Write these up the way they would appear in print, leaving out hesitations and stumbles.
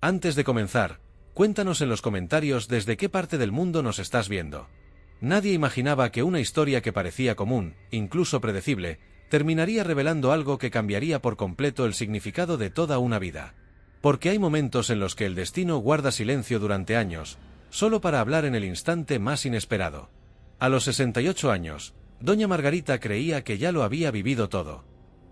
Antes de comenzar, cuéntanos en los comentarios desde qué parte del mundo nos estás viendo. Nadie imaginaba que una historia que parecía común, incluso predecible, terminaría revelando algo que cambiaría por completo el significado de toda una vida. Porque hay momentos en los que el destino guarda silencio durante años, solo para hablar en el instante más inesperado. A los 68 años, doña Margarita creía que ya lo había vivido todo.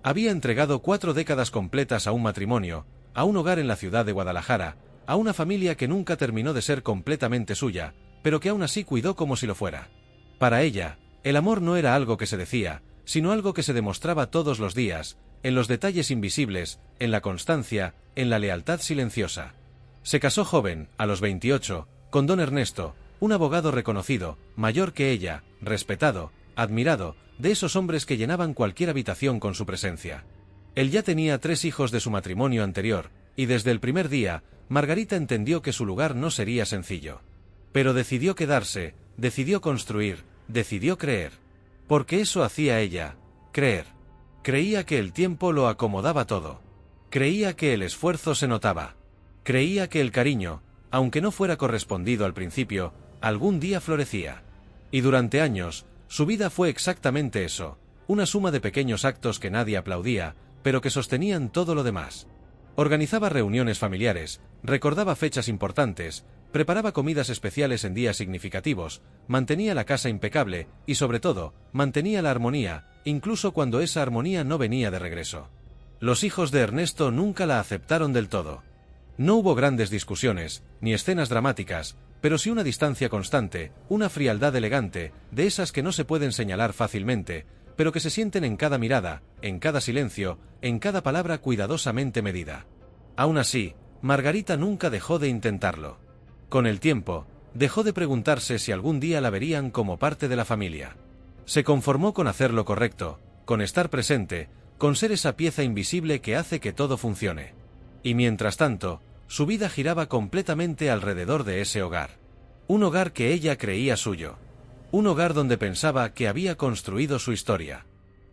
Había entregado 4 décadas completas a un matrimonio, a un hogar en la ciudad de Guadalajara, a una familia que nunca terminó de ser completamente suya, pero que aún así cuidó como si lo fuera. Para ella, el amor no era algo que se decía, sino algo que se demostraba todos los días, en los detalles invisibles, en la constancia, en la lealtad silenciosa. Se casó joven, a los 28, con don Ernesto, un abogado reconocido, mayor que ella, respetado, admirado, de esos hombres que llenaban cualquier habitación con su presencia. Él ya tenía 3 hijos de su matrimonio anterior, y desde el primer día, Margarita entendió que su lugar no sería sencillo. Pero decidió quedarse, decidió construir, decidió creer. Porque eso hacía ella, creer. Creía que el tiempo lo acomodaba todo. Creía que el esfuerzo se notaba. Creía que el cariño, aunque no fuera correspondido al principio, algún día florecía. Y durante años, su vida fue exactamente eso, una suma de pequeños actos que nadie aplaudía, pero que sostenían todo lo demás. Organizaba reuniones familiares, recordaba fechas importantes, preparaba comidas especiales en días significativos, mantenía la casa impecable y, sobre todo, mantenía la armonía, incluso cuando esa armonía no venía de regreso. Los hijos de Ernesto nunca la aceptaron del todo. No hubo grandes discusiones, ni escenas dramáticas, pero sí una distancia constante, una frialdad elegante, de esas que no se pueden señalar fácilmente, pero que se sienten en cada mirada, en cada silencio, en cada palabra cuidadosamente medida. Aún así, Margarita nunca dejó de intentarlo. Con el tiempo, dejó de preguntarse si algún día la verían como parte de la familia. Se conformó con hacer lo correcto, con estar presente, con ser esa pieza invisible que hace que todo funcione. Y mientras tanto, su vida giraba completamente alrededor de ese hogar. Un hogar que ella creía suyo. Un hogar donde pensaba que había construido su historia.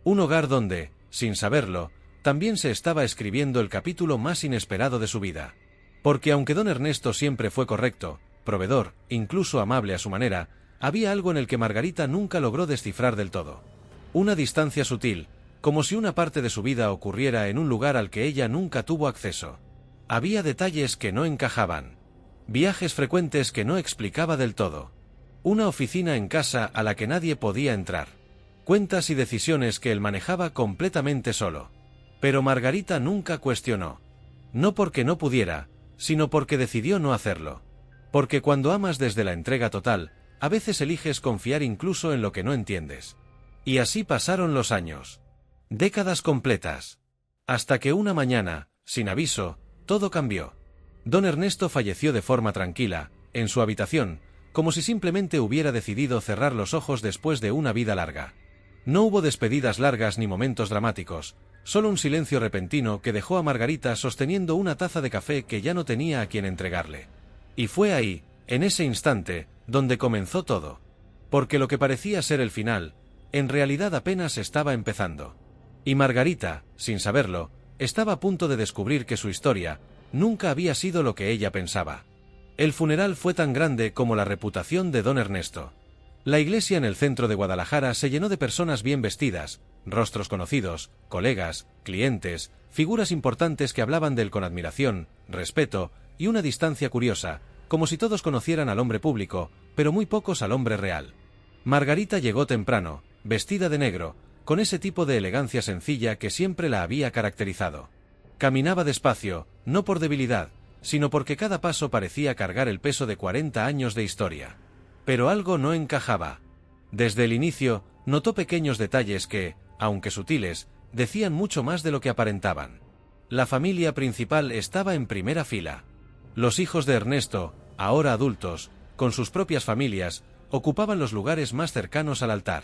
Un hogar donde, sin saberlo, también se estaba escribiendo el capítulo más inesperado de su vida. Porque aunque don Ernesto siempre fue correcto, proveedor, incluso amable a su manera, había algo en el que Margarita nunca logró descifrar del todo. Una distancia sutil, como si una parte de su vida ocurriera en un lugar al que ella nunca tuvo acceso. Había detalles que no encajaban. Viajes frecuentes que no explicaba del todo. Una oficina en casa a la que nadie podía entrar. Cuentas y decisiones que él manejaba completamente solo. Pero Margarita nunca cuestionó. No porque no pudiera, sino porque decidió no hacerlo. Porque cuando amas desde la entrega total, a veces eliges confiar incluso en lo que no entiendes. Y así pasaron los años. Décadas completas. Hasta que una mañana, sin aviso, todo cambió. Don Ernesto falleció de forma tranquila, en su habitación, como si simplemente hubiera decidido cerrar los ojos después de una vida larga. No hubo despedidas largas ni momentos dramáticos, solo un silencio repentino que dejó a Margarita sosteniendo una taza de café que ya no tenía a quien entregarle. Y fue ahí, en ese instante, donde comenzó todo. Porque lo que parecía ser el final, en realidad apenas estaba empezando. Y Margarita, sin saberlo, estaba a punto de descubrir que su historia nunca había sido lo que ella pensaba. El funeral fue tan grande como la reputación de don Ernesto. La iglesia en el centro de Guadalajara se llenó de personas bien vestidas, rostros conocidos, colegas, clientes, figuras importantes que hablaban de él con admiración, respeto y una distancia curiosa, como si todos conocieran al hombre público, pero muy pocos al hombre real. Margarita llegó temprano, vestida de negro, con ese tipo de elegancia sencilla que siempre la había caracterizado. Caminaba despacio, no por debilidad, sino porque cada paso parecía cargar el peso de 40 años de historia. Pero algo no encajaba. Desde el inicio, notó pequeños detalles que, aunque sutiles, decían mucho más de lo que aparentaban. La familia principal estaba en primera fila. Los hijos de Ernesto, ahora adultos, con sus propias familias, ocupaban los lugares más cercanos al altar.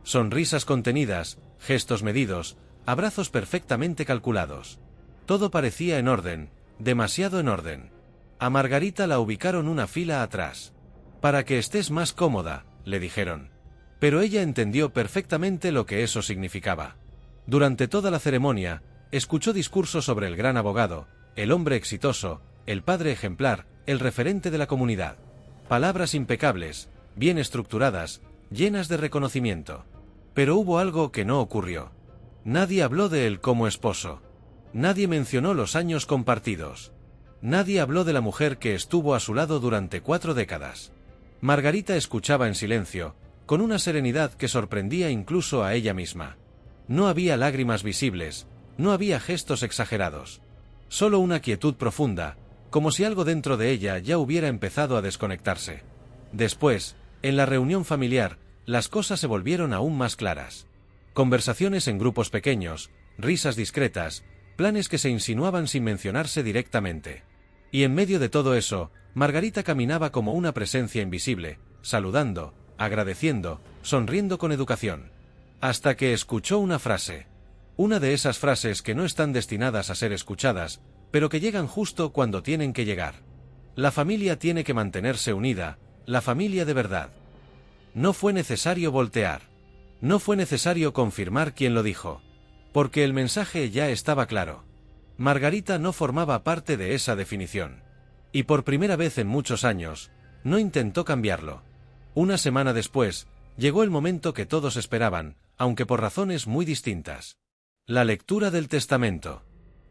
Sonrisas contenidas, gestos medidos, abrazos perfectamente calculados. Todo parecía en orden, demasiado en orden. A Margarita la ubicaron una fila atrás. Para que estés más cómoda, le dijeron. Pero ella entendió perfectamente lo que eso significaba. Durante toda la ceremonia, escuchó discursos sobre el gran abogado, el hombre exitoso, el padre ejemplar, el referente de la comunidad. Palabras impecables, bien estructuradas, llenas de reconocimiento. Pero hubo algo que no ocurrió. Nadie habló de él como esposo. Nadie mencionó los años compartidos. Nadie habló de la mujer que estuvo a su lado durante 4 décadas. Margarita escuchaba en silencio, con una serenidad que sorprendía incluso a ella misma. No había lágrimas visibles, no había gestos exagerados. Solo una quietud profunda, como si algo dentro de ella ya hubiera empezado a desconectarse. Después, en la reunión familiar, las cosas se volvieron aún más claras. Conversaciones en grupos pequeños, risas discretas, planes que se insinuaban sin mencionarse directamente. Y en medio de todo eso, Margarita caminaba como una presencia invisible, saludando, agradeciendo, sonriendo con educación. Hasta que escuchó una frase. Una de esas frases que no están destinadas a ser escuchadas, pero que llegan justo cuando tienen que llegar. La familia tiene que mantenerse unida, la familia de verdad. No fue necesario voltear. No fue necesario confirmar quién lo dijo. Porque el mensaje ya estaba claro. Margarita no formaba parte de esa definición. Y por primera vez en muchos años, no intentó cambiarlo. Una semana después, llegó el momento que todos esperaban, aunque por razones muy distintas. La lectura del testamento.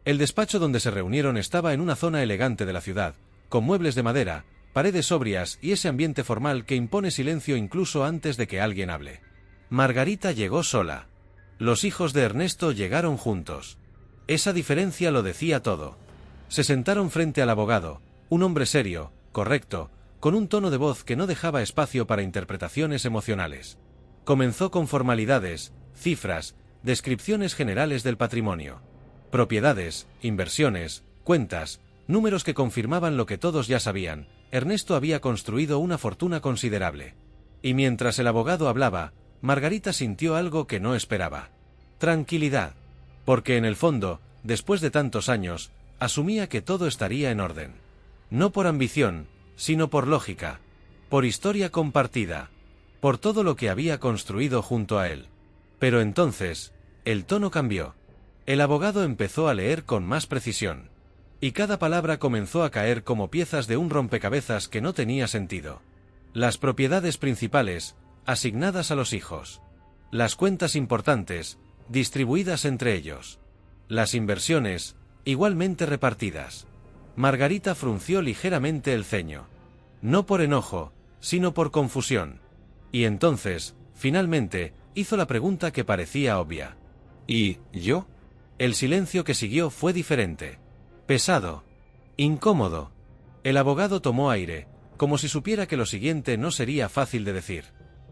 El despacho donde se reunieron estaba en una zona elegante de la ciudad, con muebles de madera, paredes sobrias y ese ambiente formal que impone silencio incluso antes de que alguien hable. Margarita llegó sola. Los hijos de Ernesto llegaron juntos. Esa diferencia lo decía todo. Se sentaron frente al abogado, un hombre serio, correcto, con un tono de voz que no dejaba espacio para interpretaciones emocionales. Comenzó con formalidades, cifras, descripciones generales del patrimonio. Propiedades, inversiones, cuentas, números que confirmaban lo que todos ya sabían. Ernesto había construido una fortuna considerable. Y mientras el abogado hablaba, Margarita sintió algo que no esperaba. Tranquilidad. Porque en el fondo, después de tantos años, asumía que todo estaría en orden. No por ambición, sino por lógica. Por historia compartida. Por todo lo que había construido junto a él. Pero entonces, el tono cambió. El abogado empezó a leer con más precisión. Y cada palabra comenzó a caer como piezas de un rompecabezas que no tenía sentido. Las propiedades principales, asignadas a los hijos. Las cuentas importantes, distribuidas entre ellos. Las inversiones, igualmente repartidas. Margarita frunció ligeramente el ceño. No por enojo, sino por confusión. Y entonces, finalmente, hizo la pregunta que parecía obvia. ¿Y yo? El silencio que siguió fue diferente. Pesado. Incómodo. El abogado tomó aire, como si supiera que lo siguiente no sería fácil de decir.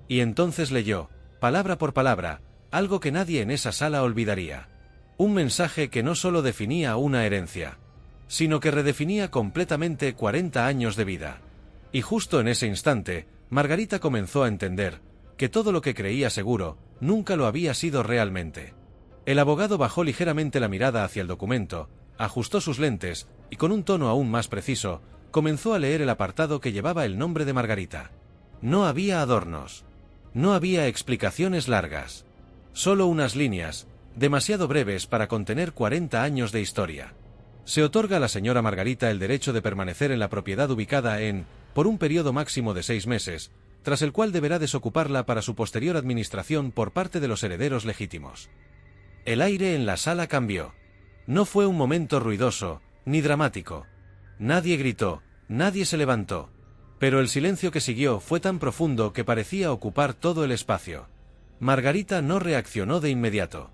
Y entonces leyó, palabra por palabra, algo que nadie en esa sala olvidaría. Un mensaje que no solo definía una herencia, sino que redefinía completamente 40 años de vida. Y justo en ese instante, Margarita comenzó a entender que todo lo que creía seguro, nunca lo había sido realmente. El abogado bajó ligeramente la mirada hacia el documento, ajustó sus lentes, y con un tono aún más preciso, comenzó a leer el apartado que llevaba el nombre de Margarita. No había adornos. No había explicaciones largas. Solo unas líneas, demasiado breves para contener 40 años de historia. Se otorga a la señora Margarita el derecho de permanecer en la propiedad ubicada por un periodo máximo de 6 meses, tras el cual deberá desocuparla para su posterior administración por parte de los herederos legítimos. El aire en la sala cambió. No fue un momento ruidoso, ni dramático. Nadie gritó, nadie se levantó. Pero el silencio que siguió fue tan profundo que parecía ocupar todo el espacio. Margarita no reaccionó de inmediato.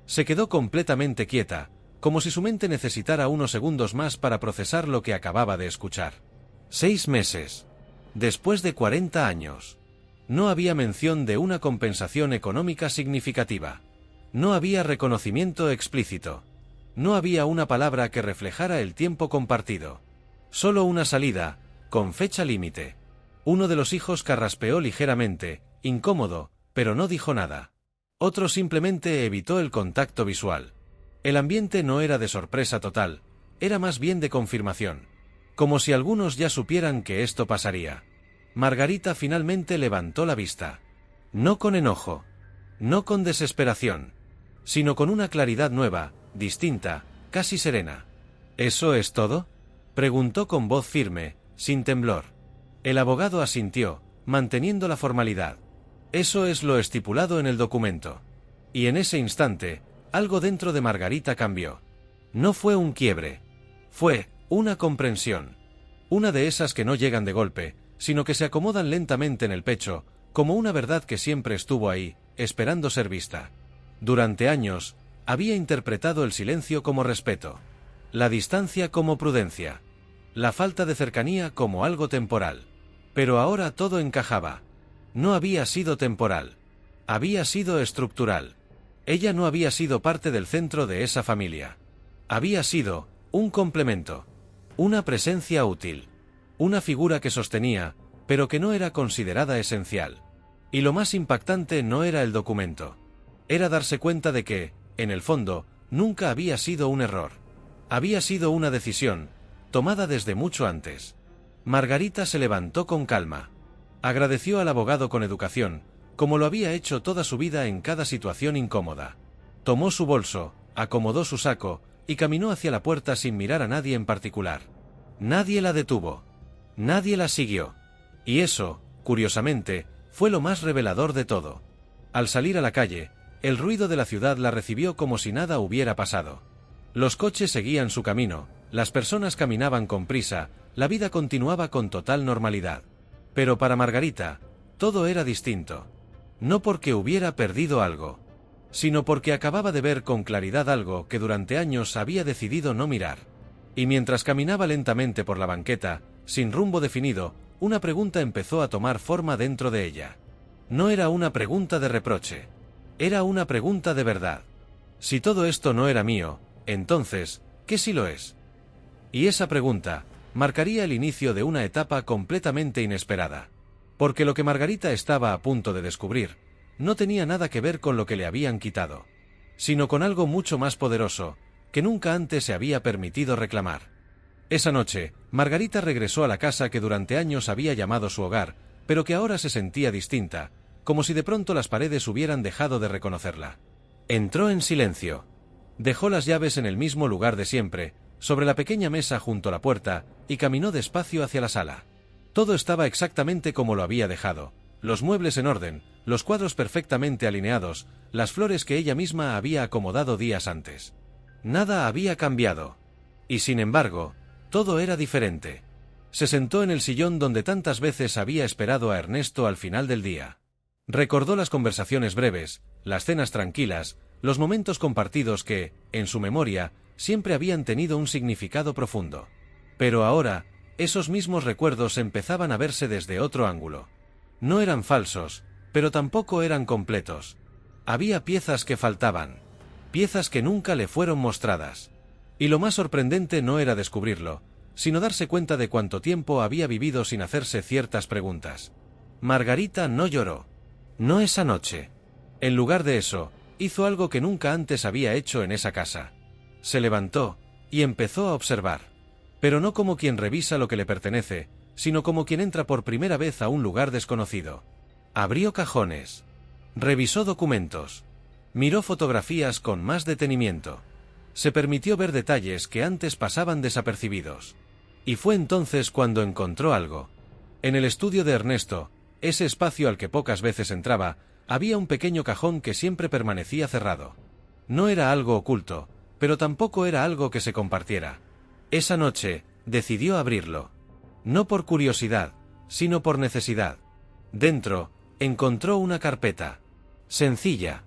Se quedó completamente quieta, como si su mente necesitara unos segundos más para procesar lo que acababa de escuchar. 6 meses. Después de 40 años. No había mención de una compensación económica significativa. No había reconocimiento explícito. No había una palabra que reflejara el tiempo compartido. Solo una salida, con fecha límite. Uno de los hijos carraspeó ligeramente, incómodo, pero no dijo nada. Otro simplemente evitó el contacto visual. El ambiente no era de sorpresa total, era más bien de confirmación. Como si algunos ya supieran que esto pasaría. Margarita finalmente levantó la vista. No con enojo. No con desesperación. Sino con una claridad nueva, distinta, casi serena. ¿Eso es todo? Preguntó con voz firme, sin temblor. El abogado asintió, manteniendo la formalidad. Eso es lo estipulado en el documento. Y en ese instante, algo dentro de Margarita cambió. No fue un quiebre. Fue una comprensión. Una de esas que no llegan de golpe, sino que se acomodan lentamente en el pecho, como una verdad que siempre estuvo ahí, esperando ser vista. Durante años, había interpretado el silencio como respeto, la distancia como prudencia, la falta de cercanía como algo temporal. Pero ahora todo encajaba. No había sido temporal. Había sido estructural. Ella no había sido parte del centro de esa familia. Había sido un complemento, una presencia útil, una figura que sostenía, pero que no era considerada esencial. Y lo más impactante no era el documento. Era darse cuenta de que, en el fondo, nunca había sido un error. Había sido una decisión, tomada desde mucho antes. Margarita se levantó con calma. Agradeció al abogado con educación, como lo había hecho toda su vida en cada situación incómoda. Tomó su bolso, acomodó su saco, y caminó hacia la puerta sin mirar a nadie en particular. Nadie la detuvo. Nadie la siguió. Y eso, curiosamente, fue lo más revelador de todo. Al salir a la calle, el ruido de la ciudad la recibió como si nada hubiera pasado. Los coches seguían su camino, las personas caminaban con prisa, la vida continuaba con total normalidad. Pero para Margarita, todo era distinto. No porque hubiera perdido algo, sino porque acababa de ver con claridad algo que durante años había decidido no mirar. Y mientras caminaba lentamente por la banqueta, sin rumbo definido, una pregunta empezó a tomar forma dentro de ella. No era una pregunta de reproche. Era una pregunta de verdad. Si todo esto no era mío, entonces, ¿qué sí lo es? Y esa pregunta marcaría el inicio de una etapa completamente inesperada. Porque lo que Margarita estaba a punto de descubrir no tenía nada que ver con lo que le habían quitado, sino con algo mucho más poderoso, que nunca antes se había permitido reclamar. Esa noche, Margarita regresó a la casa que durante años había llamado su hogar, pero que ahora se sentía distinta, como si de pronto las paredes hubieran dejado de reconocerla. Entró en silencio. Dejó las llaves en el mismo lugar de siempre, sobre la pequeña mesa junto a la puerta, y caminó despacio hacia la sala. Todo estaba exactamente como lo había dejado, los muebles en orden, los cuadros perfectamente alineados, las flores que ella misma había acomodado días antes. Nada había cambiado. Y sin embargo, todo era diferente. Se sentó en el sillón donde tantas veces había esperado a Ernesto al final del día. Recordó las conversaciones breves, las cenas tranquilas, los momentos compartidos que, en su memoria, siempre habían tenido un significado profundo. Pero ahora, esos mismos recuerdos empezaban a verse desde otro ángulo. No eran falsos, pero tampoco eran completos. Había piezas que faltaban, piezas que nunca le fueron mostradas. Y lo más sorprendente no era descubrirlo, sino darse cuenta de cuánto tiempo había vivido sin hacerse ciertas preguntas. Margarita no lloró. No esa noche. En lugar de eso, hizo algo que nunca antes había hecho en esa casa. Se levantó y empezó a observar. Pero no como quien revisa lo que le pertenece, sino como quien entra por primera vez a un lugar desconocido. Abrió cajones. Revisó documentos. Miró fotografías con más detenimiento. Se permitió ver detalles que antes pasaban desapercibidos. Y fue entonces cuando encontró algo. En el estudio de Ernesto, ese espacio al que pocas veces entraba, había un pequeño cajón que siempre permanecía cerrado. No era algo oculto, pero tampoco era algo que se compartiera. Esa noche, decidió abrirlo. No por curiosidad, sino por necesidad. Dentro, encontró una carpeta. Sencilla.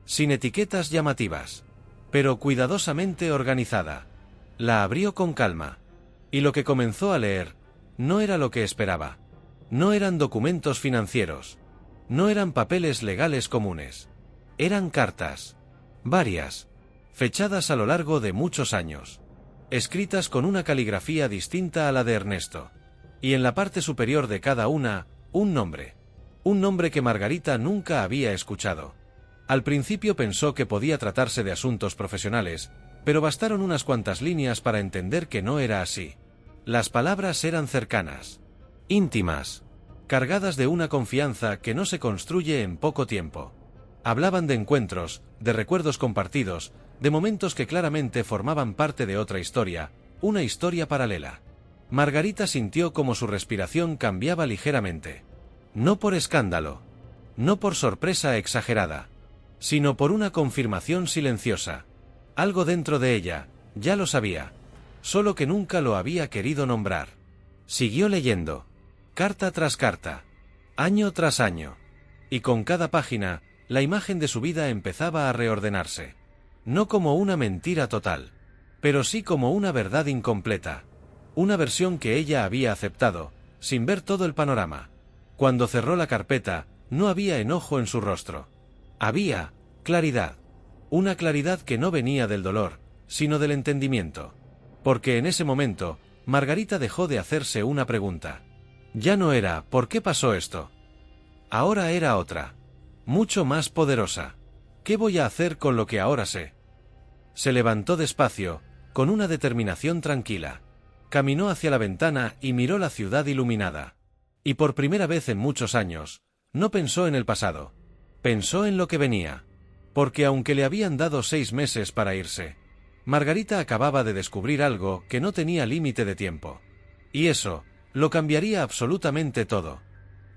Sin etiquetas llamativas. Pero cuidadosamente organizada. La abrió con calma. Y lo que comenzó a leer, no era lo que esperaba. No eran documentos financieros. No eran papeles legales comunes. Eran cartas. Varias. Fechadas a lo largo de muchos años. Escritas con una caligrafía distinta a la de Ernesto. Y en la parte superior de cada una, un nombre. Un nombre que Margarita nunca había escuchado. Al principio pensó que podía tratarse de asuntos profesionales, pero bastaron unas cuantas líneas para entender que no era así. Las palabras eran cercanas, íntimas, cargadas de una confianza que no se construye en poco tiempo. Hablaban de encuentros, de recuerdos compartidos, de momentos que claramente formaban parte de otra historia, una historia paralela. Margarita sintió como su respiración cambiaba ligeramente. No por escándalo, no por sorpresa exagerada, sino por una confirmación silenciosa. Algo dentro de ella, ya lo sabía, solo que nunca lo había querido nombrar. Siguió leyendo, carta tras carta, año tras año, y con cada página, la imagen de su vida empezaba a reordenarse. No como una mentira total, pero sí como una verdad incompleta. Una versión que ella había aceptado, sin ver todo el panorama. Cuando cerró la carpeta, no había enojo en su rostro. Había claridad. Una claridad que no venía del dolor, sino del entendimiento. Porque en ese momento, Margarita dejó de hacerse una pregunta. Ya no era ¿por qué pasó esto? Ahora era otra. Mucho más poderosa. ¿Qué voy a hacer con lo que ahora sé? Se levantó despacio, con una determinación tranquila. Caminó hacia la ventana y miró la ciudad iluminada. Y por primera vez en muchos años, no pensó en el pasado. Pensó en lo que venía. Porque aunque le habían dado 6 meses para irse, Margarita acababa de descubrir algo que no tenía límite de tiempo. Y eso, lo cambiaría absolutamente todo.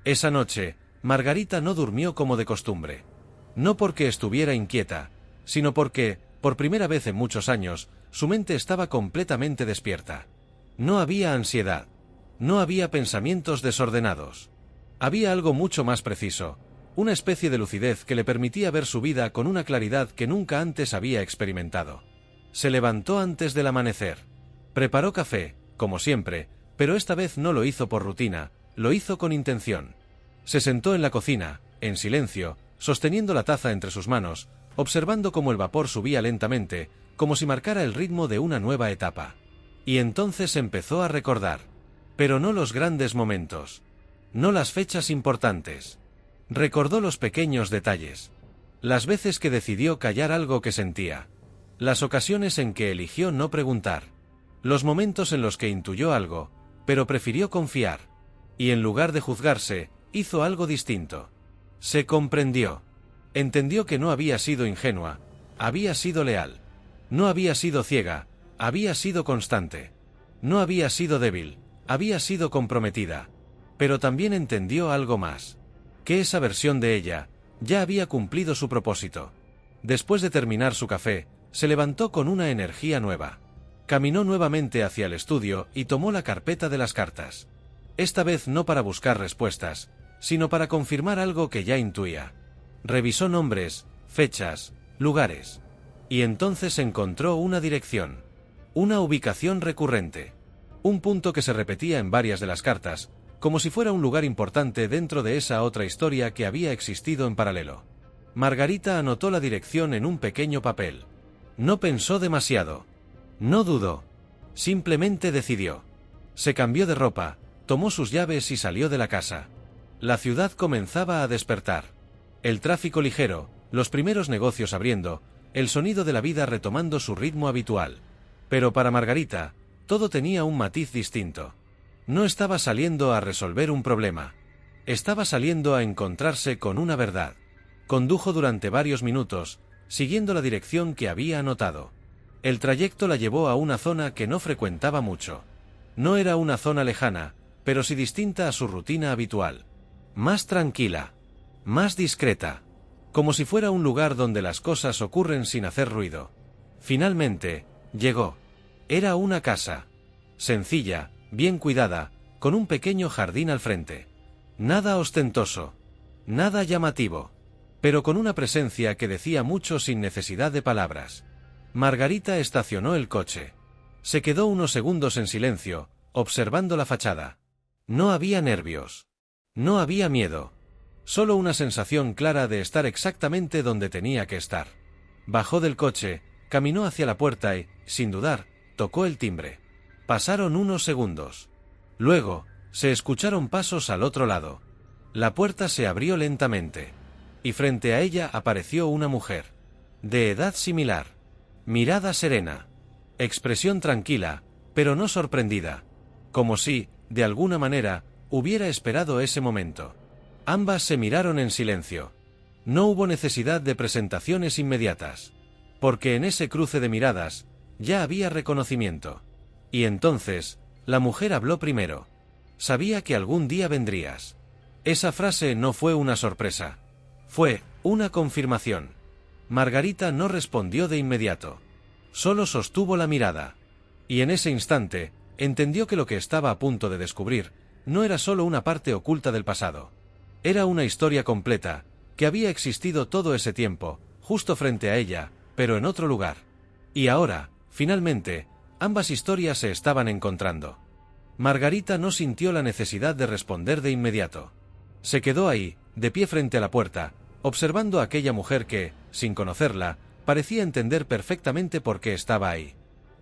Esa noche, Margarita no durmió como de costumbre. No porque estuviera inquieta, sino porque, por primera vez en muchos años, su mente estaba completamente despierta. No había ansiedad. No había pensamientos desordenados. Había algo mucho más preciso, una especie de lucidez que le permitía ver su vida con una claridad que nunca antes había experimentado. Se levantó antes del amanecer. Preparó café, como siempre, pero esta vez no lo hizo por rutina, lo hizo con intención. Se sentó en la cocina, en silencio, sosteniendo la taza entre sus manos, observando cómo el vapor subía lentamente, como si marcara el ritmo de una nueva etapa. Y entonces empezó a recordar. Pero no los grandes momentos. No las fechas importantes. Recordó los pequeños detalles. Las veces que decidió callar algo que sentía. Las ocasiones en que eligió no preguntar. Los momentos en los que intuyó algo, pero prefirió confiar. Y en lugar de juzgarse, hizo algo distinto. Se comprendió. Entendió que no había sido ingenua, había sido leal. No había sido ciega, había sido constante. No había sido débil, había sido comprometida. Pero también entendió algo más. Que esa versión de ella, ya había cumplido su propósito. Después de terminar su café, se levantó con una energía nueva. Caminó nuevamente hacia el estudio y tomó la carpeta de las cartas. Esta vez no para buscar respuestas, sino para confirmar algo que ya intuía. Revisó nombres, fechas, lugares. Y entonces encontró una dirección. Una ubicación recurrente. Un punto que se repetía en varias de las cartas, como si fuera un lugar importante dentro de esa otra historia que había existido en paralelo. Margarita anotó la dirección en un pequeño papel. No pensó demasiado. No dudó. Simplemente decidió. Se cambió de ropa, tomó sus llaves y salió de la casa. La ciudad comenzaba a despertar. El tráfico ligero, los primeros negocios abriendo, el sonido de la vida retomando su ritmo habitual. Pero para Margarita, todo tenía un matiz distinto. No estaba saliendo a resolver un problema. Estaba saliendo a encontrarse con una verdad. Condujo durante varios minutos, siguiendo la dirección que había anotado. El trayecto la llevó a una zona que no frecuentaba mucho. No era una zona lejana, pero sí distinta a su rutina habitual. Más tranquila. Más discreta. Como si fuera un lugar donde las cosas ocurren sin hacer ruido. Finalmente, llegó. Era una casa. Sencilla, bien cuidada, con un pequeño jardín al frente. Nada ostentoso. Nada llamativo. Pero con una presencia que decía mucho sin necesidad de palabras. Margarita estacionó el coche. Se quedó unos segundos en silencio, observando la fachada. No había nervios. No había miedo. Solo una sensación clara de estar exactamente donde tenía que estar. Bajó del coche, caminó hacia la puerta y, sin dudar, tocó el timbre. Pasaron unos segundos. Luego, se escucharon pasos al otro lado. La puerta se abrió lentamente. Y frente a ella apareció una mujer. De edad similar. Mirada serena. Expresión tranquila, pero no sorprendida. Como si, de alguna manera, hubiera esperado ese momento. Ambas se miraron en silencio. No hubo necesidad de presentaciones inmediatas. Porque en ese cruce de miradas, ya había reconocimiento. Y entonces, La mujer habló primero. Sabía que algún día vendrías. Esa frase no fue una sorpresa. Fue una confirmación. Margarita no respondió de inmediato. Solo sostuvo la mirada. Y en ese instante, entendió que lo que estaba a punto de descubrir no era solo una parte oculta del pasado. Era una historia completa, que había existido todo ese tiempo, justo frente a ella, pero en otro lugar. Y ahora, finalmente, ambas historias se estaban encontrando. Margarita no sintió la necesidad de responder de inmediato. Se quedó ahí, de pie frente a la puerta, observando a aquella mujer que, sin conocerla, parecía entender perfectamente por qué estaba ahí.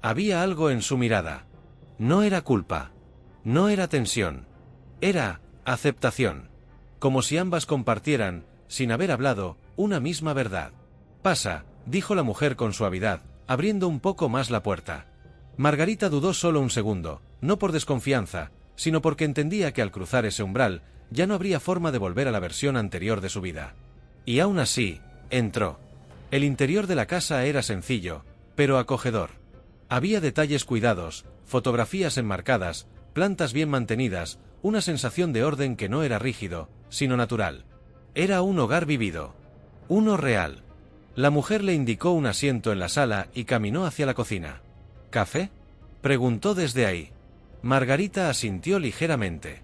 Había algo en su mirada. No era culpa. No era tensión. Era aceptación. Como si ambas compartieran, sin haber hablado, una misma verdad. «Pasa», dijo la mujer con suavidad, abriendo un poco más la puerta. Margarita dudó solo un segundo, no por desconfianza, sino porque entendía que al cruzar ese umbral, ya no habría forma de volver a la versión anterior de su vida. Y aún así, entró. El interior de la casa era sencillo, pero acogedor. Había detalles cuidados, fotografías enmarcadas, plantas bien mantenidas, una sensación de orden que no era rígido, sino natural. Era un hogar vivido. Uno real. La mujer le indicó un asiento en la sala y caminó hacia la cocina. «¿Café?», preguntó desde ahí. Margarita asintió ligeramente.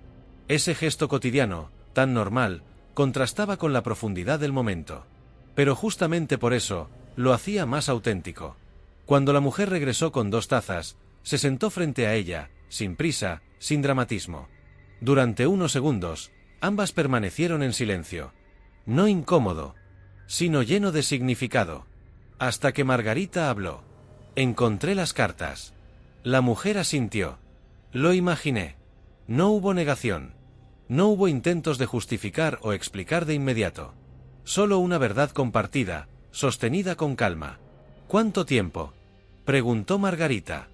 Ese gesto cotidiano, tan normal, contrastaba con la profundidad del momento. Pero justamente por eso, lo hacía más auténtico. Cuando la mujer regresó con 2 tazas, se sentó frente a ella, sin prisa, sin dramatismo. Durante unos segundos, ambas permanecieron en silencio. No incómodo, sino lleno de significado. Hasta que Margarita habló. «Encontré las cartas». La mujer asintió. «Lo imaginé». No hubo negación. No hubo intentos de justificar o explicar de inmediato. Solo una verdad compartida, sostenida con calma. «¿Cuánto tiempo?», preguntó Margarita.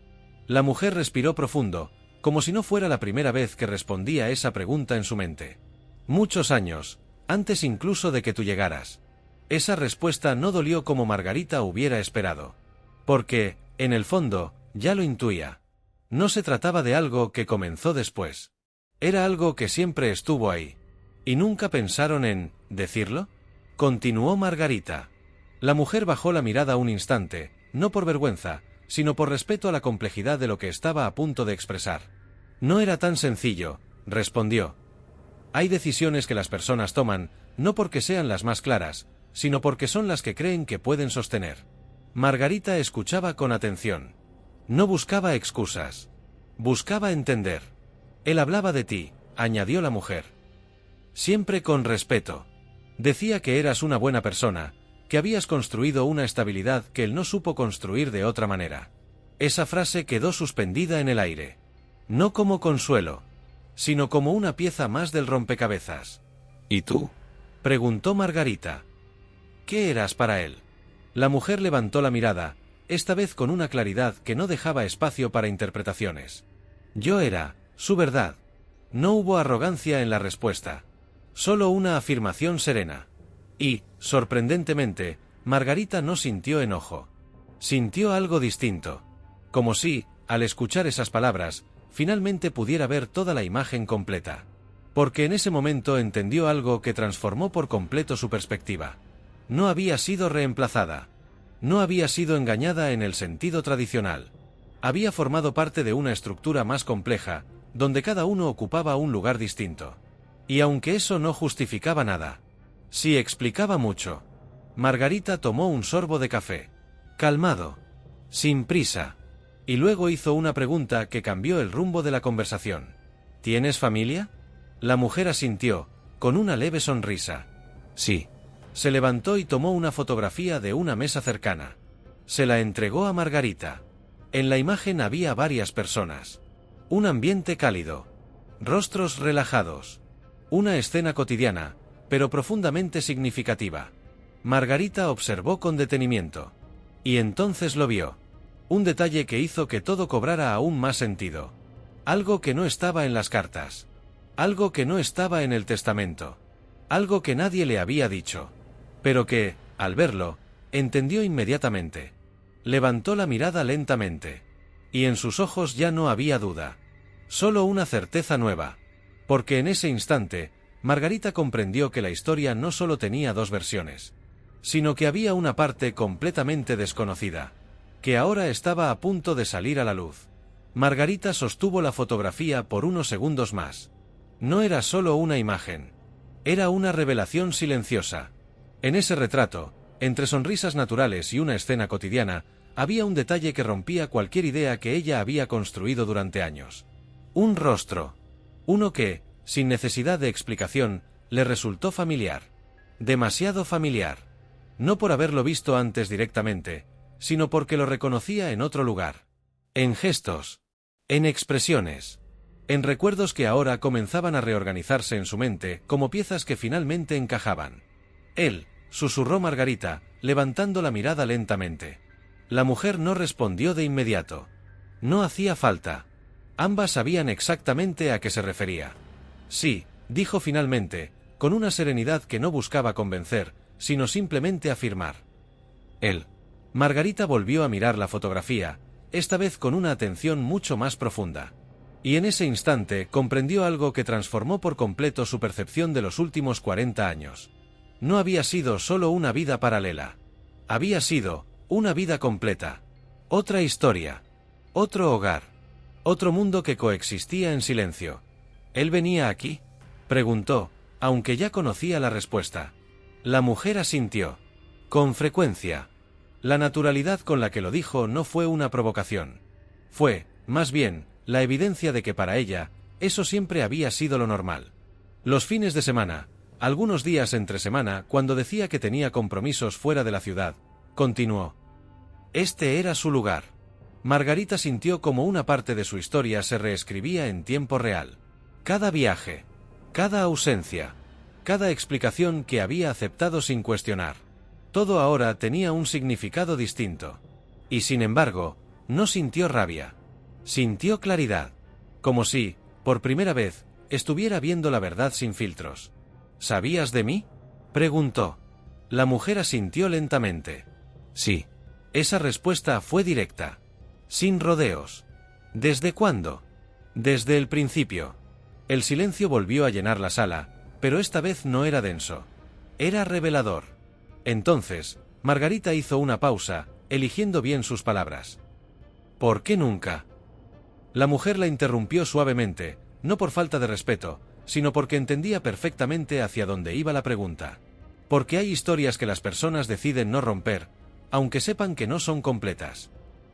La mujer respiró profundo, como si no fuera la primera vez que respondía esa pregunta en su mente. «Muchos años, antes incluso de que tú llegaras». Esa respuesta no dolió como Margarita hubiera esperado. Porque, en el fondo, ya lo intuía. No se trataba de algo que comenzó después. Era algo que siempre estuvo ahí. ¿Y nunca pensaron en decirlo?», continuó Margarita. La mujer bajó la mirada un instante, no por vergüenza, sino por respeto a la complejidad de lo que estaba a punto de expresar. «No era tan sencillo», respondió. «Hay decisiones que las personas toman, no porque sean las más claras, sino porque son las que creen que pueden sostener». Margarita escuchaba con atención. No buscaba excusas. Buscaba entender. «Él hablaba de ti», añadió la mujer. «Siempre con respeto. Decía que eras una buena persona, que habías construido una estabilidad que él no supo construir de otra manera». Esa frase quedó suspendida en el aire. No como consuelo, sino como una pieza más del rompecabezas. ¿Y tú?, preguntó Margarita. «¿Qué eras para él?». La mujer levantó la mirada, esta vez con una claridad que no dejaba espacio para interpretaciones. «Yo era su verdad». No hubo arrogancia en la respuesta. Solo una afirmación serena. Y, sorprendentemente, Margarita no sintió enojo. Sintió algo distinto. Como si, al escuchar esas palabras, finalmente pudiera ver toda la imagen completa. Porque en ese momento entendió algo que transformó por completo su perspectiva. No había sido reemplazada. No había sido engañada en el sentido tradicional. Había formado parte de una estructura más compleja, donde cada uno ocupaba un lugar distinto. Y aunque eso no justificaba nada, sí explicaba mucho. Margarita tomó un sorbo de café. Calmado. Sin prisa. Y luego hizo una pregunta que cambió el rumbo de la conversación. «¿Tienes familia?». La mujer asintió, con una leve sonrisa. «Sí». Se levantó y tomó una fotografía de una mesa cercana. Se la entregó a Margarita. En la imagen había varias personas. Un ambiente cálido. Rostros relajados. Una escena cotidiana, pero profundamente significativa. Margarita observó con detenimiento. Y entonces lo vio. Un detalle que hizo que todo cobrara aún más sentido. Algo que no estaba en las cartas. Algo que no estaba en el testamento. Algo que nadie le había dicho. Pero que, al verlo, entendió inmediatamente. Levantó la mirada lentamente. Y en sus ojos ya no había duda. Solo una certeza nueva. Porque en ese instante, Margarita comprendió que la historia no solo tenía dos versiones, sino que había una parte completamente desconocida, que ahora estaba a punto de salir a la luz. Margarita sostuvo la fotografía por unos segundos más. No era solo una imagen. Era una revelación silenciosa. En ese retrato, entre sonrisas naturales y una escena cotidiana, había un detalle que rompía cualquier idea que ella había construido durante años. Un rostro. Uno que, sin necesidad de explicación, le resultó familiar. Demasiado familiar. No por haberlo visto antes directamente, sino porque lo reconocía en otro lugar. En gestos. En expresiones. En recuerdos que ahora comenzaban a reorganizarse en su mente como piezas que finalmente encajaban. Él, susurró Margarita, levantando la mirada lentamente. La mujer no respondió de inmediato. No hacía falta. Ambas sabían exactamente a qué se refería. Sí, dijo finalmente, con una serenidad que no buscaba convencer, sino simplemente afirmar. Él. Margarita volvió a mirar la fotografía, esta vez con una atención mucho más profunda. Y en ese instante comprendió algo que transformó por completo su percepción de los últimos 40 años. No había sido solo una vida paralela. Había sido una vida completa. Otra historia. Otro hogar. Otro mundo que coexistía en silencio. ¿Él venía aquí?, preguntó, aunque ya conocía la respuesta. La mujer asintió. Con frecuencia. La naturalidad con la que lo dijo no fue una provocación. Fue, más bien, la evidencia de que para ella, eso siempre había sido lo normal. Los fines de semana, algunos días entre semana, cuando decía que tenía compromisos fuera de la ciudad, continuó. Este era su lugar. Margarita sintió como una parte de su historia se reescribía en tiempo real. Cada viaje, cada ausencia, cada explicación que había aceptado sin cuestionar. Todo ahora tenía un significado distinto. Y sin embargo, no sintió rabia. Sintió claridad. Como si, por primera vez, estuviera viendo la verdad sin filtros. ¿Sabías de mí?, preguntó. La mujer asintió lentamente. Sí. Esa respuesta fue directa. Sin rodeos. ¿Desde cuándo? Desde el principio. El silencio volvió a llenar la sala, pero esta vez no era denso. Era revelador. Entonces, Margarita hizo una pausa, eligiendo bien sus palabras. ¿Por qué nunca? La mujer la interrumpió suavemente, no por falta de respeto, sino porque entendía perfectamente hacia dónde iba la pregunta. Porque hay historias que las personas deciden no romper, aunque sepan que no son completas.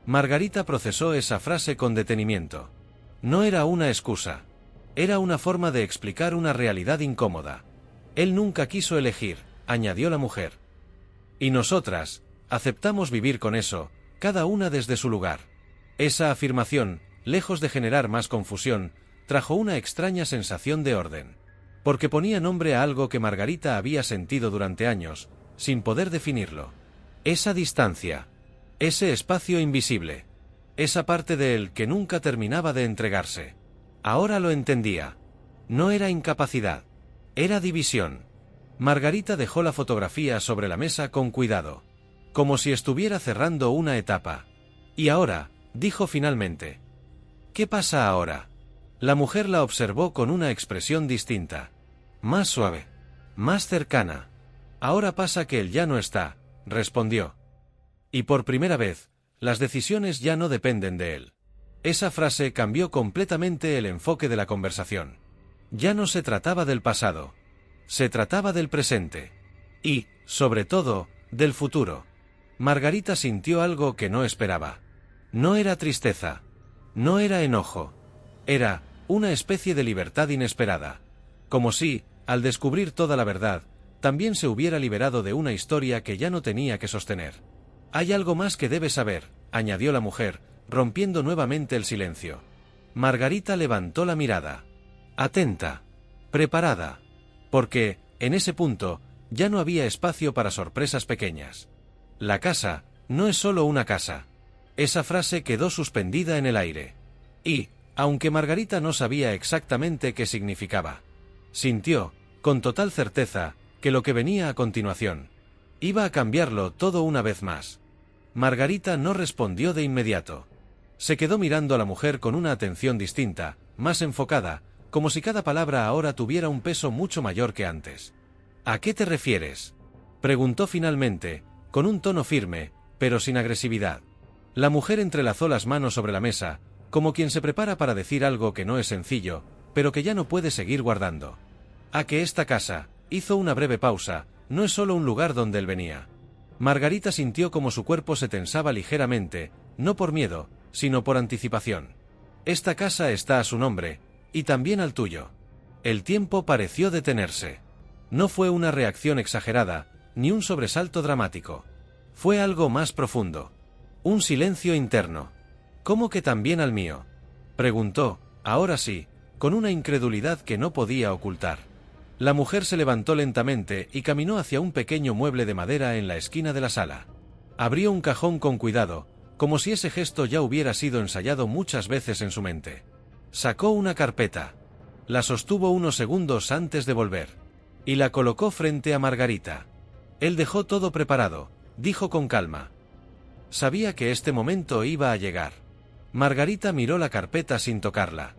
Margarita procesó esa frase con detenimiento. No era una excusa. Era una forma de explicar una realidad incómoda. Él nunca quiso elegir, añadió la mujer. Y nosotras, aceptamos vivir con eso, cada una desde su lugar. Esa afirmación, lejos de generar más confusión, trajo una extraña sensación de orden. Porque ponía nombre a algo que Margarita había sentido durante años, sin poder definirlo. Esa distancia. Ese espacio invisible. Esa parte de él que nunca terminaba de entregarse. Ahora lo entendía. No era incapacidad. Era división. Margarita dejó la fotografía sobre la mesa con cuidado. Como si estuviera cerrando una etapa. Y ahora, dijo finalmente. ¿Qué pasa ahora? La mujer la observó con una expresión distinta. Más suave. Más cercana. Ahora pasa que él ya no está, respondió. Y por primera vez, las decisiones ya no dependen de él. Esa frase cambió completamente el enfoque de la conversación. Ya no se trataba del pasado. Se trataba del presente. Y, sobre todo, del futuro. Margarita sintió algo que no esperaba. No era tristeza. No era enojo. Era una especie de libertad inesperada. Como si, al descubrir toda la verdad, también se hubiera liberado de una historia que ya no tenía que sostener. Hay algo más que debes saber, añadió la mujer, rompiendo nuevamente el silencio. Margarita levantó la mirada. Atenta. Preparada. Porque, en ese punto, ya no había espacio para sorpresas pequeñas. La casa no es solo una casa. Esa frase quedó suspendida en el aire. Y, aunque Margarita no sabía exactamente qué significaba, sintió, con total certeza, que lo que venía a continuación iba a cambiarlo todo una vez más. Margarita no respondió de inmediato. Se quedó mirando a la mujer con una atención distinta, más enfocada, como si cada palabra ahora tuviera un peso mucho mayor que antes. ¿A qué te refieres?, preguntó finalmente, con un tono firme, pero sin agresividad. La mujer entrelazó las manos sobre la mesa, como quien se prepara para decir algo que no es sencillo, pero que ya no puede seguir guardando. A que esta casa, hizo una breve pausa, no es solo un lugar donde él venía. Margarita sintió como su cuerpo se tensaba ligeramente, no por miedo, sino por anticipación. Esta casa está a su nombre, y también al tuyo. El tiempo pareció detenerse. No fue una reacción exagerada, ni un sobresalto dramático. Fue algo más profundo. Un silencio interno. ¿Cómo que también al mío?, preguntó, ahora sí, con una incredulidad que no podía ocultar. La mujer se levantó lentamente y caminó hacia un pequeño mueble de madera en la esquina de la sala. Abrió un cajón con cuidado, como si ese gesto ya hubiera sido ensayado muchas veces en su mente. Sacó una carpeta. La sostuvo unos segundos antes de volver. Y la colocó frente a Margarita. Él dejó todo preparado, dijo con calma. Sabía que este momento iba a llegar. Margarita miró la carpeta sin tocarla.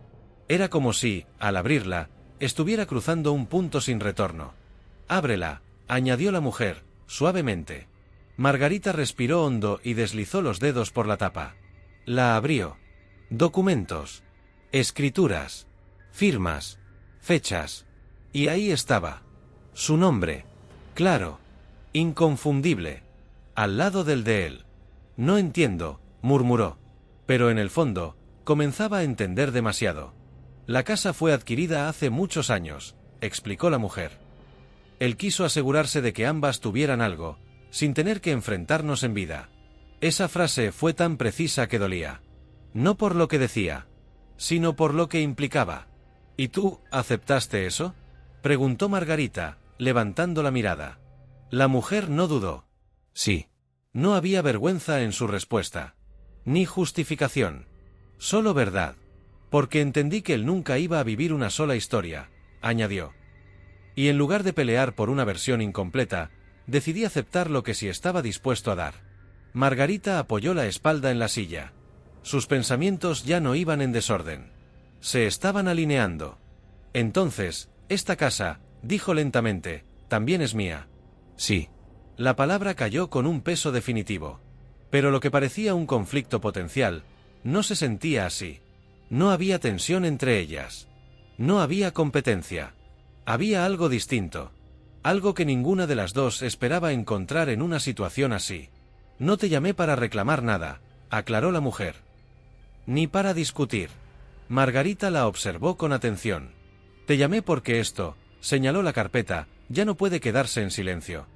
Era como si, al abrirla, estuviera cruzando un punto sin retorno. Ábrela, añadió la mujer, suavemente. Margarita respiró hondo y deslizó los dedos por la tapa. La abrió. Documentos. Escrituras. Firmas. Fechas. Y ahí estaba. Su nombre. Claro. Inconfundible. Al lado del de él. No entiendo, murmuró. Pero en el fondo, comenzaba a entender demasiado. La casa fue adquirida hace muchos años, explicó la mujer. Él quiso asegurarse de que ambas tuvieran algo, sin tener que enfrentarnos en vida. Esa frase fue tan precisa que dolía. No por lo que decía, sino por lo que implicaba. ¿Y tú, aceptaste eso?, preguntó Margarita, levantando la mirada. La mujer no dudó. Sí. No había vergüenza en su respuesta. Ni justificación. Solo verdad. Porque entendí que él nunca iba a vivir una sola historia, añadió. Y en lugar de pelear por una versión incompleta, decidí aceptar lo que sí estaba dispuesto a dar. Margarita apoyó la espalda en la silla. Sus pensamientos ya no iban en desorden. Se estaban alineando. Entonces, esta casa, dijo lentamente, también es mía. Sí. La palabra cayó con un peso definitivo. Pero lo que parecía un conflicto potencial, no se sentía así. No había tensión entre ellas. No había competencia. Había algo distinto. Algo que ninguna de las dos esperaba encontrar en una situación así. No te llamé para reclamar nada, aclaró la mujer. Ni para discutir. Margarita la observó con atención. Te llamé porque esto, señaló la carpeta, ya no puede quedarse en silencio.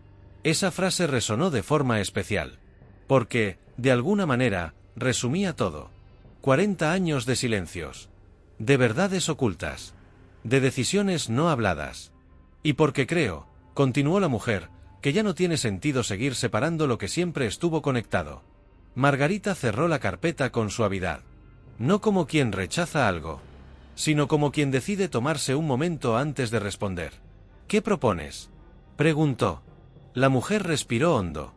Esa frase resonó de forma especial. Porque, de alguna manera, resumía todo. 40 años de silencios. De verdades ocultas. De decisiones no habladas. Y porque creo, continuó la mujer, que ya no tiene sentido seguir separando lo que siempre estuvo conectado. Margarita cerró la carpeta con suavidad. No como quien rechaza algo, sino como quien decide tomarse un momento antes de responder. ¿Qué propones?, preguntó. La mujer respiró hondo.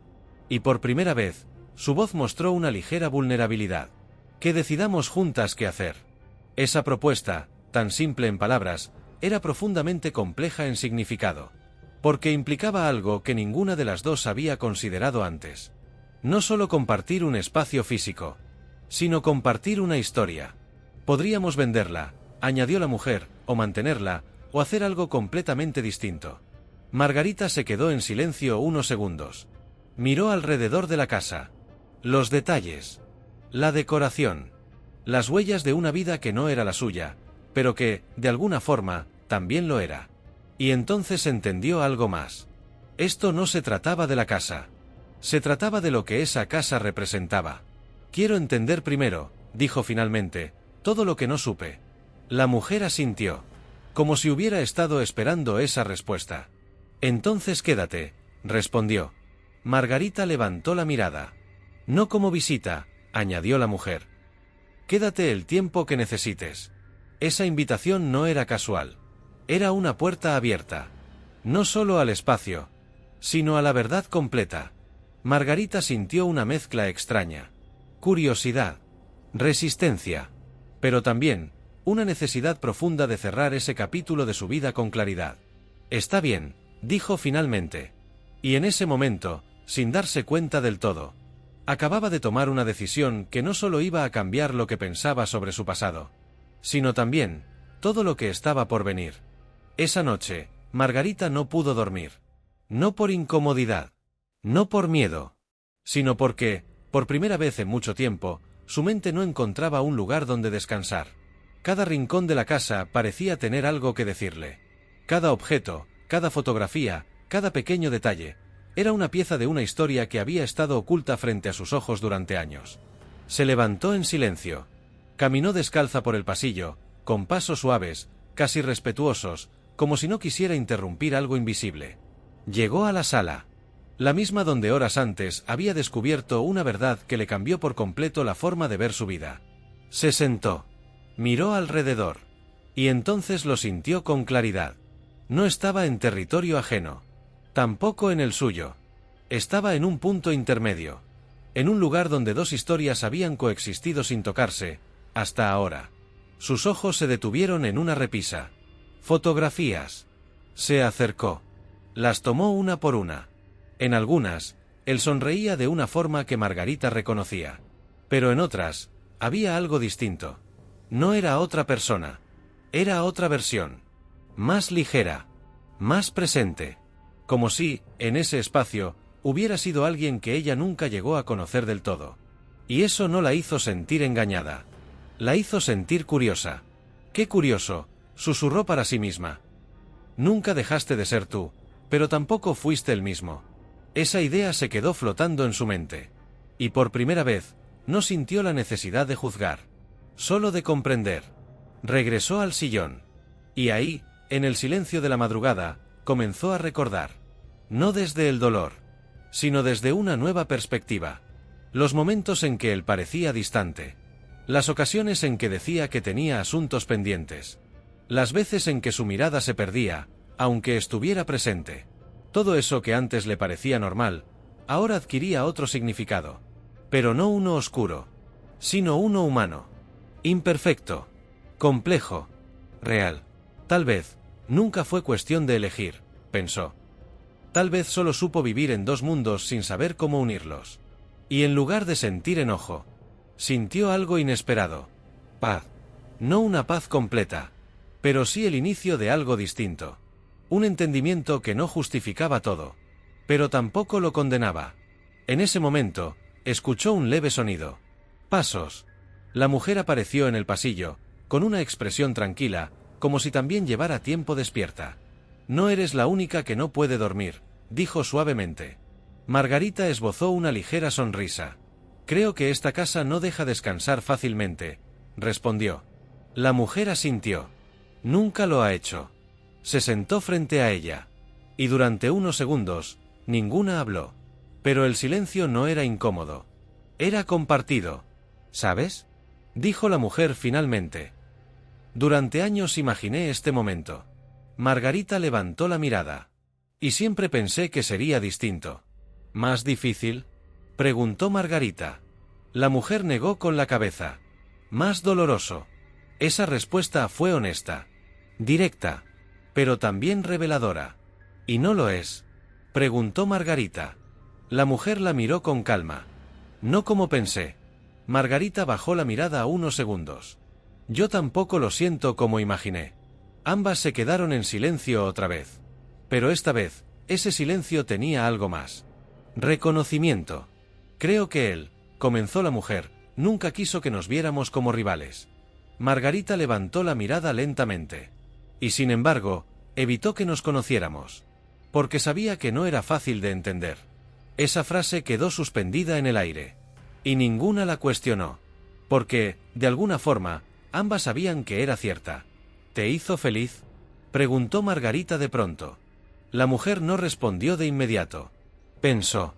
Y por primera vez, su voz mostró una ligera vulnerabilidad. Que decidamos juntas qué hacer. Esa propuesta, tan simple en palabras, era profundamente compleja en significado. Porque implicaba algo que ninguna de las dos había considerado antes. No solo compartir un espacio físico, sino compartir una historia. Podríamos venderla, añadió la mujer, o mantenerla, o hacer algo completamente distinto. Margarita se quedó en silencio unos segundos. Miró alrededor de la casa. Los detalles. La decoración. Las huellas de una vida que no era la suya, pero que, de alguna forma, también lo era. Y entonces entendió algo más. Esto no se trataba de la casa. Se trataba de lo que esa casa representaba. Quiero entender primero, dijo finalmente, todo lo que no supe. La mujer asintió, como si hubiera estado esperando esa respuesta. Entonces quédate, respondió. Margarita levantó la mirada. No como visita, añadió la mujer. Quédate el tiempo que necesites. Esa invitación no era casual. Era una puerta abierta. No solo al espacio, sino a la verdad completa. Margarita sintió una mezcla extraña. Curiosidad. Resistencia. Pero también, una necesidad profunda de cerrar ese capítulo de su vida con claridad. «Está bien», dijo finalmente. Y en ese momento, sin darse cuenta del todo, acababa de tomar una decisión que no solo iba a cambiar lo que pensaba sobre su pasado, sino también todo lo que estaba por venir. Esa noche, Margarita no pudo dormir. No por incomodidad, no por miedo, sino porque, por primera vez en mucho tiempo, su mente no encontraba un lugar donde descansar. Cada rincón de la casa parecía tener algo que decirle. Cada objeto, cada fotografía, cada pequeño detalle, era una pieza de una historia que había estado oculta frente a sus ojos durante años. Se levantó en silencio. Caminó descalza por el pasillo, con pasos suaves, casi respetuosos, como si no quisiera interrumpir algo invisible. Llegó a la sala, la misma donde horas antes había descubierto una verdad que le cambió por completo la forma de ver su vida. Se sentó. Miró alrededor. Y entonces lo sintió con claridad. No estaba en territorio ajeno. Tampoco en el suyo. Estaba en un punto intermedio. En un lugar donde dos historias habían coexistido sin tocarse, hasta ahora. Sus ojos se detuvieron en una repisa. Fotografías. Se acercó. Las tomó una por una. En algunas, él sonreía de una forma que Margarita reconocía. Pero en otras, había algo distinto. No era otra persona. Era otra versión. Más ligera. Más presente. Como si, en ese espacio, hubiera sido alguien que ella nunca llegó a conocer del todo. Y eso no la hizo sentir engañada. La hizo sentir curiosa. «Qué curioso», susurró para sí misma. «Nunca dejaste de ser tú, pero tampoco fuiste el mismo». Esa idea se quedó flotando en su mente. Y por primera vez, no sintió la necesidad de juzgar. Solo de comprender. Regresó al sillón. Y ahí, en el silencio de la madrugada, comenzó a recordar. No desde el dolor, sino desde una nueva perspectiva. Los momentos en que él parecía distante. Las ocasiones en que decía que tenía asuntos pendientes. Las veces en que su mirada se perdía, aunque estuviera presente. Todo eso que antes le parecía normal, ahora adquiría otro significado. Pero no uno oscuro, sino uno humano. Imperfecto. Complejo. Real. Tal vez, nunca fue cuestión de elegir, pensó. Tal vez solo supo vivir en dos mundos sin saber cómo unirlos. Y en lugar de sentir enojo, sintió algo inesperado. Paz. No una paz completa, pero sí el inicio de algo distinto. Un entendimiento que no justificaba todo, pero tampoco lo condenaba. En ese momento, escuchó un leve sonido. Pasos. La mujer apareció en el pasillo, con una expresión tranquila, como si también llevara tiempo despierta. «No eres la única que no puede dormir», dijo suavemente. Margarita esbozó una ligera sonrisa. «Creo que esta casa no deja descansar fácilmente», respondió. La mujer asintió. «Nunca lo ha hecho». Se sentó frente a ella. Y durante unos segundos, ninguna habló. Pero el silencio no era incómodo. Era compartido. «¿Sabes?», dijo la mujer finalmente. «Durante años imaginé este momento». Margarita levantó la mirada. «Y siempre pensé que sería distinto». «¿Más difícil?», preguntó Margarita. La mujer negó con la cabeza. «Más doloroso». Esa respuesta fue honesta. Directa. Pero también reveladora. «¿Y no lo es?», preguntó Margarita. La mujer la miró con calma. «No como pensé». Margarita bajó la mirada unos segundos. «Yo tampoco lo siento como imaginé». Ambas se quedaron en silencio otra vez. Pero esta vez, ese silencio tenía algo más. Reconocimiento. «Creo que él», comenzó la mujer, «nunca quiso que nos viéramos como rivales». Margarita levantó la mirada lentamente. «Y sin embargo, evitó que nos conociéramos. Porque sabía que no era fácil de entender». Esa frase quedó suspendida en el aire. Y ninguna la cuestionó. Porque, de alguna forma, ambas sabían que era cierta. «¿Te hizo feliz?», preguntó Margarita de pronto. La mujer no respondió de inmediato. Pensó.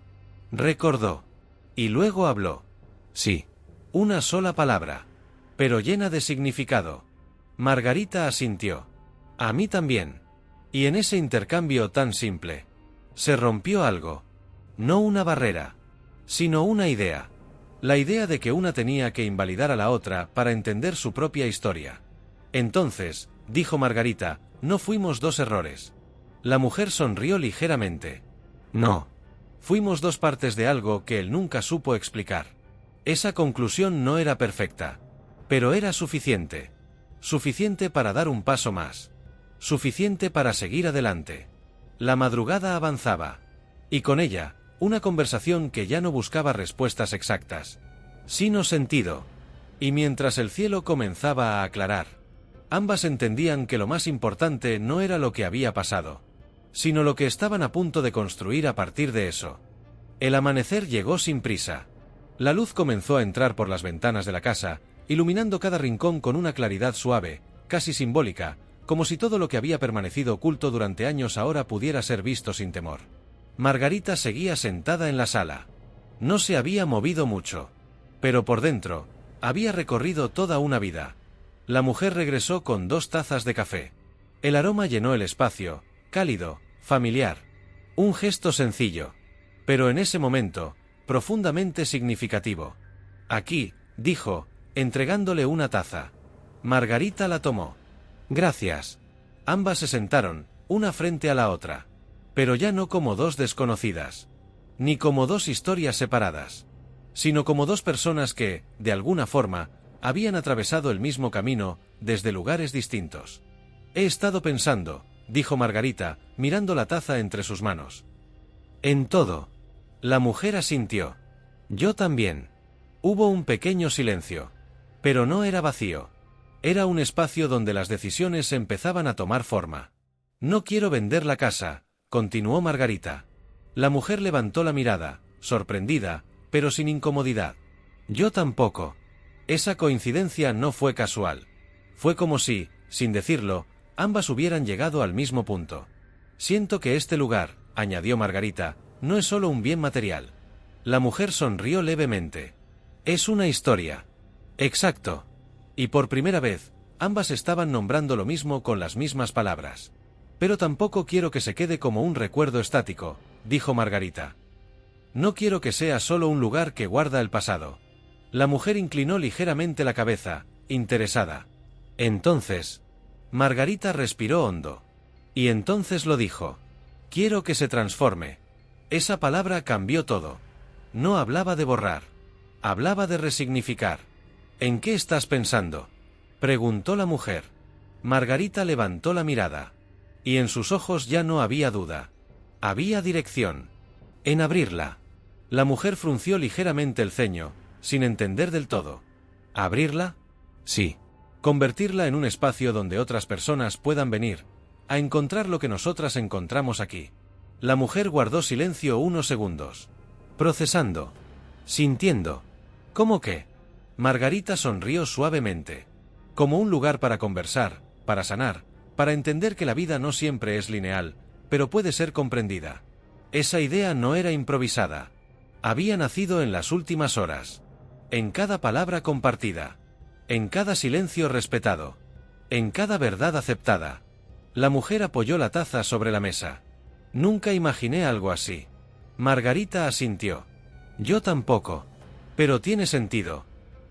Recordó. Y luego habló. «Sí». Una sola palabra. Pero llena de significado. Margarita asintió. «A mí también». Y en ese intercambio tan simple, se rompió algo. No una barrera, sino una idea. La idea de que una tenía que invalidar a la otra para entender su propia historia. Entonces, dijo Margarita, no fuimos dos errores. La mujer sonrió ligeramente. No. Fuimos dos partes de algo que él nunca supo explicar. Esa conclusión no era perfecta. Pero era suficiente. Suficiente para dar un paso más. Suficiente para seguir adelante. La madrugada avanzaba. Y con ella, una conversación que ya no buscaba respuestas exactas, sino sentido. Y mientras el cielo comenzaba a aclarar, ambas entendían que lo más importante no era lo que había pasado, sino lo que estaban a punto de construir a partir de eso. El amanecer llegó sin prisa. La luz comenzó a entrar por las ventanas de la casa, iluminando cada rincón con una claridad suave, casi simbólica, como si todo lo que había permanecido oculto durante años ahora pudiera ser visto sin temor. Margarita seguía sentada en la sala. No se había movido mucho. Pero por dentro, había recorrido toda una vida. La mujer regresó con 2 tazas de café. El aroma llenó el espacio, cálido, familiar. Un gesto sencillo. Pero en ese momento, profundamente significativo. Aquí, dijo, entregándole una taza. Margarita la tomó. Gracias. Ambas se sentaron, una frente a la otra. Pero ya no como 2 desconocidas. Ni como 2 historias separadas. Sino como 2 personas que, de alguna forma, habían atravesado el mismo camino, desde lugares distintos. He estado pensando, dijo Margarita, mirando la taza entre sus manos. En todo. La mujer asintió. Yo también. Hubo un pequeño silencio. Pero no era vacío. Era un espacio donde las decisiones empezaban a tomar forma. No quiero vender la casa, continuó Margarita. La mujer levantó la mirada, sorprendida, pero sin incomodidad. Yo tampoco. Esa coincidencia no fue casual. Fue como si, sin decirlo, ambas hubieran llegado al mismo punto. Siento que este lugar, añadió Margarita, no es solo un bien material. La mujer sonrió levemente. Es una historia. Exacto. Y por primera vez, ambas estaban nombrando lo mismo con las mismas palabras. Pero tampoco quiero que se quede como un recuerdo estático, dijo Margarita. No quiero que sea solo un lugar que guarda el pasado. La mujer inclinó ligeramente la cabeza, interesada. Entonces, Margarita respiró hondo. Y entonces lo dijo. Quiero que se transforme. Esa palabra cambió todo. No hablaba de borrar. Hablaba de resignificar. ¿En qué estás pensando?, preguntó la mujer. Margarita levantó la mirada. Y en sus ojos ya no había duda. Había dirección. En abrirla. La mujer frunció ligeramente el ceño, sin entender del todo. ¿Abrirla? Sí. Convertirla en un espacio donde otras personas puedan venir a encontrar lo que nosotras encontramos aquí. La mujer guardó silencio unos segundos. Procesando. Sintiendo. ¿Cómo qué? Margarita sonrió suavemente. Como un lugar para conversar, para sanar, para entender que la vida no siempre es lineal, pero puede ser comprendida. Esa idea no era improvisada. Había nacido en las últimas horas. En cada palabra compartida. En cada silencio respetado. En cada verdad aceptada. La mujer apoyó la taza sobre la mesa. Nunca imaginé algo así. Margarita asintió. Yo tampoco. Pero tiene sentido.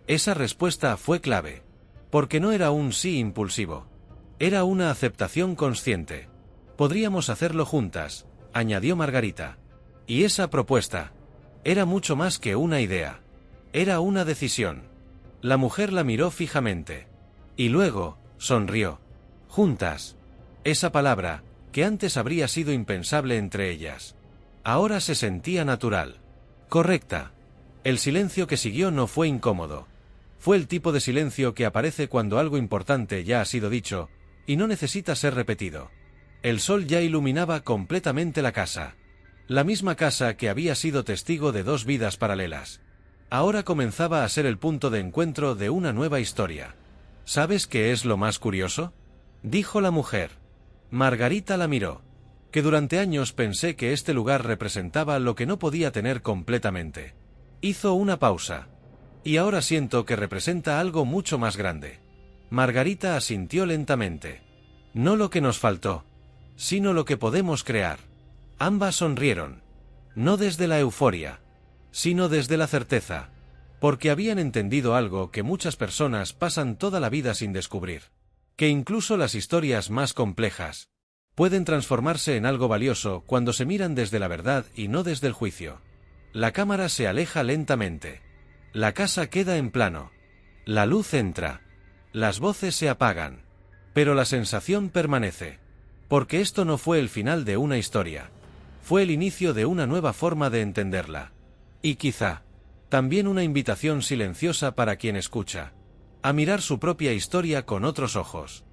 Esa respuesta fue clave. Porque no era un sí impulsivo. Era una aceptación consciente. Podríamos hacerlo juntas, añadió Margarita. Y esa propuesta era mucho más que una idea. Era una decisión. La mujer la miró fijamente. Y luego, sonrió. Juntas. Esa palabra, que antes habría sido impensable entre ellas, ahora se sentía natural. Correcta. El silencio que siguió no fue incómodo. Fue el tipo de silencio que aparece cuando algo importante ya ha sido dicho, y no necesita ser repetido. El sol ya iluminaba completamente la casa. La misma casa que había sido testigo de 2 vidas paralelas. Ahora comenzaba a ser el punto de encuentro de una nueva historia. ¿Sabes qué es lo más curioso?, dijo la mujer. Margarita la miró. Que durante años pensé que este lugar representaba lo que no podía tener completamente. Hizo una pausa. Y ahora siento que representa algo mucho más grande. Margarita asintió lentamente. No lo que nos faltó, sino lo que podemos crear. Ambas sonrieron. No desde la euforia, sino desde la certeza. Porque habían entendido algo que muchas personas pasan toda la vida sin descubrir. Que incluso las historias más complejas pueden transformarse en algo valioso cuando se miran desde la verdad y no desde el juicio. La cámara se aleja lentamente. La casa queda en plano. La luz entra. Las voces se apagan. Pero la sensación permanece. Porque esto no fue el final de una historia. Fue el inicio de una nueva forma de entenderla. Y quizá, también una invitación silenciosa para quien escucha. A mirar su propia historia con otros ojos.